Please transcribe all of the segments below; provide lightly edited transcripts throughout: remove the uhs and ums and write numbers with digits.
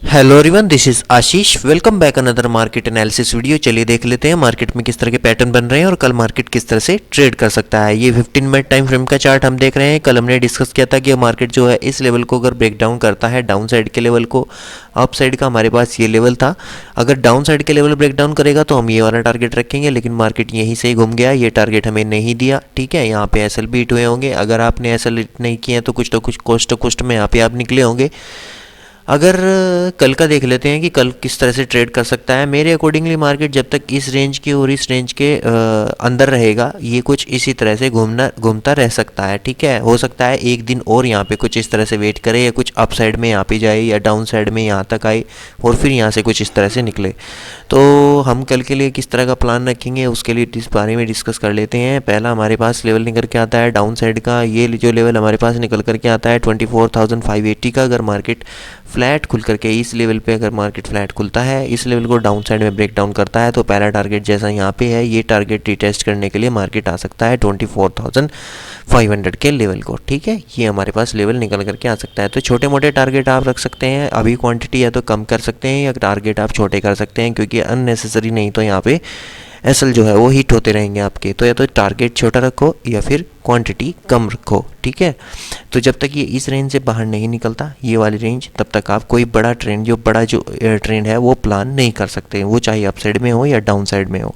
Hello everyone, this is Ashish. Welcome back another market analysis video. चलिए देख लेते हैं मार्केट में किस तरह के पैटर्न बन रहे हैं और कल मार्केट किस तरह से ट्रेड कर सकता है। ये 15 मिनट टाइम फ्रेम का चार्ट हम देख रहे हैं। कल हमने डिस्कस किया था कि मार्केट जो है इस लेवल को अगर ब्रेक डाउन करता है, डाउन साइड के लेवल को, अप साइड का हमारे पास ये लेवल था, अगर डाउन साइड के लेवल ब्रेक डाउन करेगा तो हम ये वाला टारगेट रखेंगे, लेकिन मार्केट यहीं से ही घूम गया, ये टारगेट हमें नहीं दिया। ठीक है, यहाँ पे एसएल बीट हुए होंगे। अगर आपने एसएल नहीं किए तो कुछ कोस्ट टू कोस्ट में यहाँ पे आप निकले होंगे। अगर कल का देख लेते हैं कि कल किस तरह से ट्रेड कर सकता है। मेरे अकॉर्डिंगली मार्केट जब तक इस रेंज की और इस रेंज के अंदर रहेगा, ये कुछ इसी तरह से घूमता रह सकता है। ठीक है, हो सकता है एक दिन और यहाँ पे कुछ इस तरह से वेट करे, या कुछ अप साइड में यहाँ पे जाए, या डाउन साइड में यहाँ तक आए और फिर यहाँ से कुछ इस तरह से निकले। तो हम कल के लिए किस तरह का प्लान रखेंगे उसके लिए इस बारे में डिस्कस कर लेते हैं। पहला हमारे पास लेवल निकल के आता है डाउन साइड का। ये जो लेवल हमारे पास निकल करके आता है 24,580 का। अगर मार्केट फ्लैट खुल करके इस लेवल पे, अगर मार्केट फ्लैट खुलता है, इस लेवल को डाउन साइड में ब्रेक डाउन करता है, तो पहला टारगेट जैसा यहाँ पे है, ये टारगेट रिटेस्ट करने के लिए मार्केट आ सकता है 24,500 के लेवल को। ठीक है, ये हमारे पास लेवल निकल करके आ सकता है। तो छोटे मोटे टारगेट आप रख सकते हैं। अभी क्वांटिटी या तो कम कर सकते हैं, या टारगेट आप छोटे कर सकते हैं, क्योंकि अननेसेसरी नहीं तो यहाँ पे एसएल जो है वो हिट होते रहेंगे आपके। तो या तो टारगेट छोटा रखो या फिर क्वांटिटी कम रखो। ठीक है, तो जब तक ये इस रेंज से बाहर नहीं निकलता, ये वाली रेंज, तब तक आप कोई बड़ा ट्रेंड है वो प्लान नहीं कर सकते, वो चाहे अप साइड में हो या डाउन साइड में हो।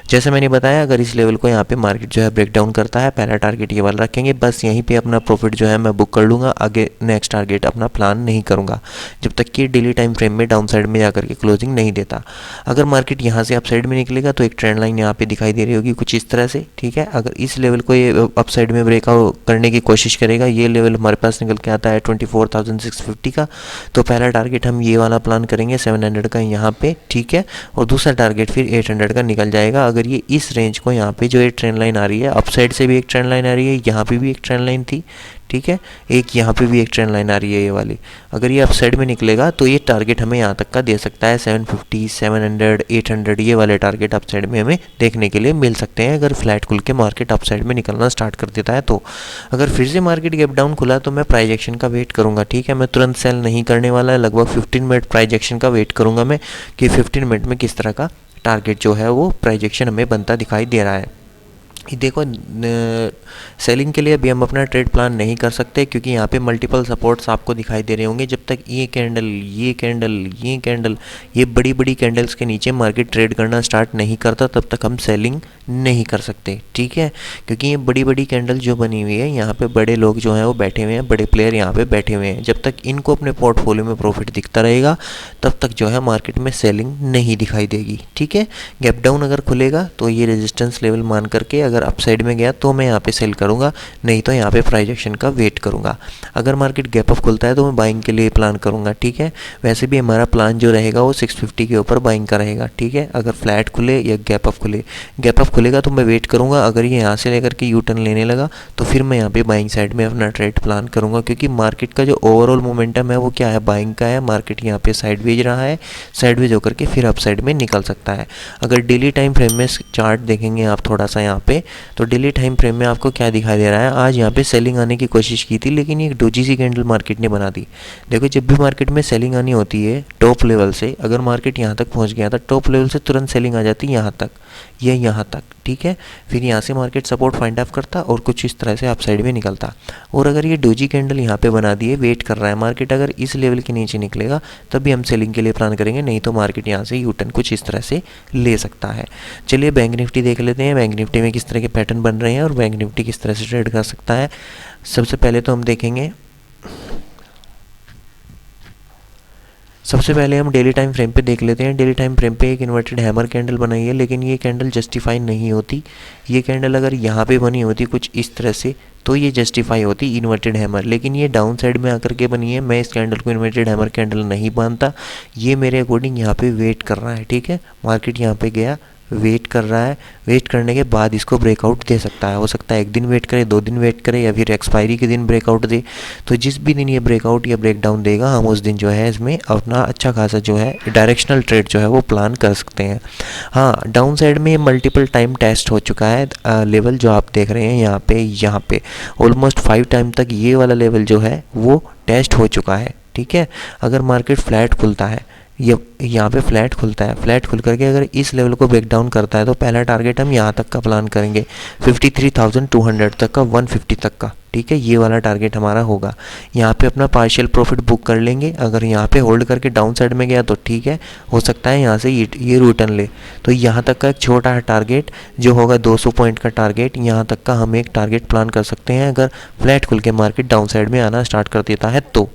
जैसे मैंने बताया, अगर इस लेवल को यहाँ पे मार्केट जो है ब्रेक डाउन करता है, पहला टारगेट ये वाला रखेंगे, बस यहीं पे अपना प्रॉफिट जो है मैं बुक कर लूँगा। आगे नेक्स्ट टारगेट अपना प्लान नहीं करूँगा जब तक कि डेली टाइम फ्रेम में डाउन साइड में जाकर के क्लोजिंग नहीं देता। अगर मार्केट यहाँ से अप साइड में निकलेगा तो एक ट्रेंड लाइन यहाँ पे दिखाई दे रही होगी कुछ इस तरह से। ठीक है, अगर इस लेवल को ये अप साइड में ब्रेकआउट करने की कोशिश करेगा, ये लेवल हमारे पास निकल के आता है 24,650 का, तो पहला टारगेट हम ये वाला प्लान करेंगे 700 का यहाँ पे। ठीक है, और दूसरा टारगेट फिर 800 का निकल जाएगा। अगर ये इस रेंज को यहाँ पे जो एक ट्रेंड लाइन आ रही है, अप साइड से भी एक ट्रेंड लाइन आ रही है, यहाँ पे भी एक ट्रेंड लाइन थी। ठीक है, एक यहाँ पे भी एक ट्रेंड लाइन आ रही है ये वाली, अगर ये अप साइड में निकलेगा तो ये टारगेट हमें यहाँ तक का दे सकता है 750, 700, 800, ये वाले टारगेट अप साइड में हमें देखने के लिए मिल सकते हैं, अगर फ्लैट खुल के मार्केट अप साइड में निकलना स्टार्ट कर देता है तो। अगर फिर से मार्केट गैप डाउन खुला तो मैं प्राइस एक्शन का वेट करूँगा। ठीक है, मैं तुरंत सेल नहीं करने वाला, लगभग 15 मिनट प्राइस एक्शन का वेट करूँगा मैं, कि 15 मिनट में किस तरह का टारगेट जो है वो प्राइस एक्शन हमें बनता दिखाई दे रहा है। देखो, सेलिंग के लिए अभी हम अपना ट्रेड प्लान नहीं कर सकते, क्योंकि यहाँ पे मल्टीपल सपोर्ट्स आपको दिखाई दे रहे होंगे। जब तक ये कैंडल, ये कैंडल, ये कैंडल, ये बड़ी बड़ी कैंडल्स के नीचे मार्केट ट्रेड करना स्टार्ट नहीं करता, तब तक हम सेलिंग नहीं कर सकते। ठीक है, क्योंकि ये बड़ी बड़ी कैंडल जो बनी हुई है, यहाँ पे बड़े लोग जो हैं वो बैठे हुए हैं, बड़े प्लेयर यहाँ पे बैठे हुए हैं। जब तक इनको अपने पोर्टफोलियो में प्रॉफिट दिखता रहेगा, तब तक जो है मार्केट में सेलिंग नहीं दिखाई देगी। ठीक है, गैप डाउन अगर खुलेगा तो ये रेजिस्टेंस लेवल मान करके अगर अप साइड में गया तो मैं यहाँ पे सेल करूँगा, नहीं तो यहाँ पे प्राइस एक्शन का वेट करूँगा। अगर मार्केट गैप अप खुलता है तो मैं बाइंग के लिए प्लान करूँगा। ठीक है, वैसे भी हमारा प्लान जो रहेगा वो 650 के ऊपर बाइंग का रहेगा। ठीक है, अगर फ्लैट खुले या गैप अप खुले, गैप अप खुलेगा तो मैं वेट करूँगा। अगर ये यहाँ से लेकर के यू टर्न लेने लगा तो फिर मैं यहाँ पे बाइंग साइड में अपना ट्रेड प्लान करूँगा, क्योंकि मार्केट का जो ओवरऑल मोमेंटम है वो क्या है, बाइंग का है। मार्केट यहाँ पे साइडवेज रहा है, साइडवेज होकर के फिर अप साइड में निकल सकता है। अगर डेली टाइम फ्रेम में चार्ट देखेंगे आप थोड़ा सा यहाँ पे, तो डेली टाइम फ्रेम में आपको क्या दिखाई दे रहा है, आज यहाँ पे सेलिंग आने की कोशिश की थी, लेकिन एक डोजी सी कैंडल मार्केट ने बना दी। देखो, जब भी मार्केट में सेलिंग आनी होती है टॉप लेवल से, अगर मार्केट यहाँ तक पहुँच गया था, टॉप लेवल से तुरंत सेलिंग आ जाती है यहाँ तक या यहाँ तक। ठीक है, फिर यहाँ से मार्केट सपोर्ट फाइंड आउट करता और कुछ इस तरह से अप साइड में निकलता। और अगर ये डोजी कैंडल यहाँ पे बना दिए, वेट कर रहा है मार्केट, अगर इस लेवल के नीचे निकलेगा तब भी हम सेलिंग के लिए प्लान करेंगे, नहीं तो मार्केट यहाँ से यू टर्न कुछ इस तरह से ले सकता है। चलिए बैंक निफ्टी देख लेते हैं, बैंक निफ्टी में किस तरह के पैटर्न बन रहे हैं और बैंक निफ्टी किस तरह से ट्रेड कर सकता है। सबसे पहले तो हम देखेंगे, सबसे पहले हम डेली टाइम फ्रेम पे देख लेते हैं। डेली टाइम फ्रेम पे एक इन्वर्टेड हैमर कैंडल बनाई है, लेकिन ये कैंडल जस्टिफाई नहीं होती। ये कैंडल अगर यहाँ पे बनी होती कुछ इस तरह से तो ये जस्टिफाई होती इन्वर्टेड हैमर, लेकिन ये डाउन साइड में आकर के बनी है। मैं इस कैंडल को इन्वर्टेड हैमर कैंडल नहीं मानता। ये मेरे अकॉर्डिंग यहाँ पे वेट कर रहा है। ठीक है, मार्केट यहाँ पे गया, वेट कर रहा है, वेट करने के बाद इसको ब्रेकआउट दे सकता है। हो सकता है एक दिन वेट करे, 2 दिन वेट करे, या फिर एक्सपायरी के दिन ब्रेकआउट दे। तो जिस भी दिन ये ब्रेकआउट या ब्रेकडाउन देगा, हम उस दिन जो है इसमें अपना अच्छा खासा जो है डायरेक्शनल ट्रेड जो है वो प्लान कर सकते हैं। हाँ, डाउन साइड में मल्टीपल टाइम टेस्ट हो चुका है लेवल जो आप देख रहे हैं यहाँ पे ऑलमोस्ट 5 टाइम तक ये वाला लेवल जो है वो टेस्ट हो चुका है। ठीक है। अगर मार्केट फ्लैट खुलता है, ये यहाँ पे फ्लैट खुलता है, फ्लैट खुल करके अगर इस लेवल को ब्रेक डाउन करता है तो पहला टारगेट हम यहाँ तक का प्लान करेंगे, 53,200 तक का, 150 तक का, ठीक है। ये वाला टारगेट हमारा होगा। यहाँ पे अपना पार्शियल प्रॉफिट बुक कर लेंगे। अगर यहाँ पे होल्ड करके डाउन साइड में गया तो ठीक है, हो सकता है यहाँ से ये रिटर्न ले। तो यहाँ तक का एक छोटा टारगेट जो होगा 200 पॉइंट का टारगेट, यहाँ तक का हम एक टारगेट प्लान कर सकते हैं अगर फ्लैट खुल के मार्केट डाउन साइड में आना स्टार्ट कर देता है तो।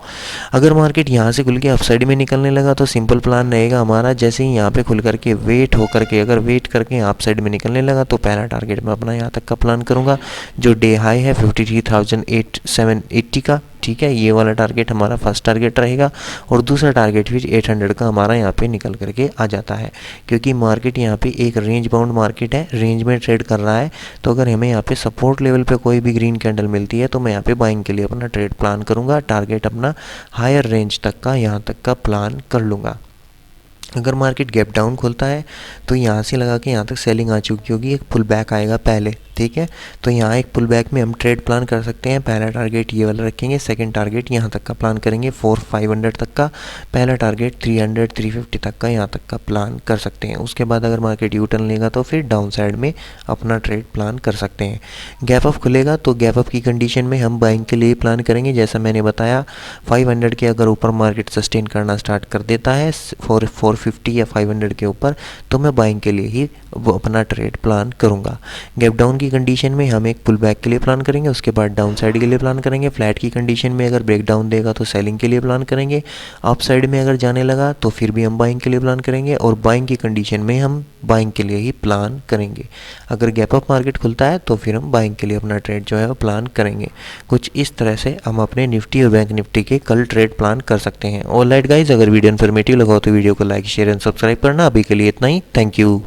अगर मार्केट यहाँ से खुल के अप साइड में निकलने लगा तो सिंपल प्लान रहेगा हमारा, जैसे ही यहाँ पे खुल करके वेट होकर के अगर वेट करके अप साइड में निकलने लगा तो पहला टारगेट मैं अपना यहाँ तक का प्लान करूँगा, जो डे हाई है 53,780 का, ठीक है। ये वाला टारगेट हमारा फर्स्ट टारगेट रहेगा और दूसरा टारगेट फिर 800 का हमारा यहाँ पे निकल करके आ जाता है, क्योंकि मार्केट यहाँ पे एक रेंज बाउंड मार्केट है, रेंज में ट्रेड कर रहा है। तो अगर हमें यहाँ पे सपोर्ट लेवल पे कोई भी ग्रीन कैंडल मिलती है तो मैं यहाँ पे बाइंग के लिए अपना ट्रेड प्लान करूँगा, टारगेट अपना हायर रेंज तक का यहाँ तक का प्लान कर लूँगा। अगर मार्केट गैप डाउन खुलता है तो यहाँ से लगा के यहाँ तक सेलिंग आ चुकी होगी, एक पुल बैक आएगा पहले, ठीक है। तो यहाँ एक पुल बैक में हम ट्रेड प्लान कर सकते हैं। पहला टारगेट ये वाला रखेंगे, सेकंड टारगेट यहाँ तक का प्लान करेंगे 4,500 तक का, पहला टारगेट 300 350 तक का यहाँ तक का प्लान कर सकते हैं। उसके बाद अगर मार्केट यू टर्न लेगा तो फिर डाउन साइड में अपना ट्रेड प्लान कर सकते हैं। गैप अप खुलेगा तो गैप अप की कंडीशन में हम बाइंग के लिए प्लान करेंगे, जैसा मैंने बताया 500 के अगर ऊपर मार्केट सस्टेन करना स्टार्ट कर देता है 450 या 500 के ऊपर तो मैं बाइंग के लिए ही वो अपना ट्रेड प्लान करूँगा। गैप डाउन की कंडीशन में हम एक पुल बैक के लिए प्लान करेंगे, उसके बाद डाउन साइड के लिए प्लान करेंगे। फ्लैट की कंडीशन में अगर ब्रेक डाउन देगा तो सेलिंग के लिए प्लान करेंगे। अप साइड में अगर जाने लगा तो फिर भी हम बाइंग के लिए प्लान करेंगे और बाइंग की कंडीशन में हम बाइंग के लिए ही प्लान करेंगे। अगर गैप अप मार्केट खुलता है तो फिर हम बाइंग के लिए अपना ट्रेड जो है वो प्लान करेंगे। कुछ इस तरह से हम अपने निफ्टी और बैंक निफ्टी के कल ट्रेड प्लान कर सकते हैं। ऑलराइट गाइज, अगर वीडियो इन्फॉर्मेटिव लगा हो तो वीडियो को लाइक शेयर एंड सब्सक्राइब करना। अभी के लिए इतना ही, थैंक यू।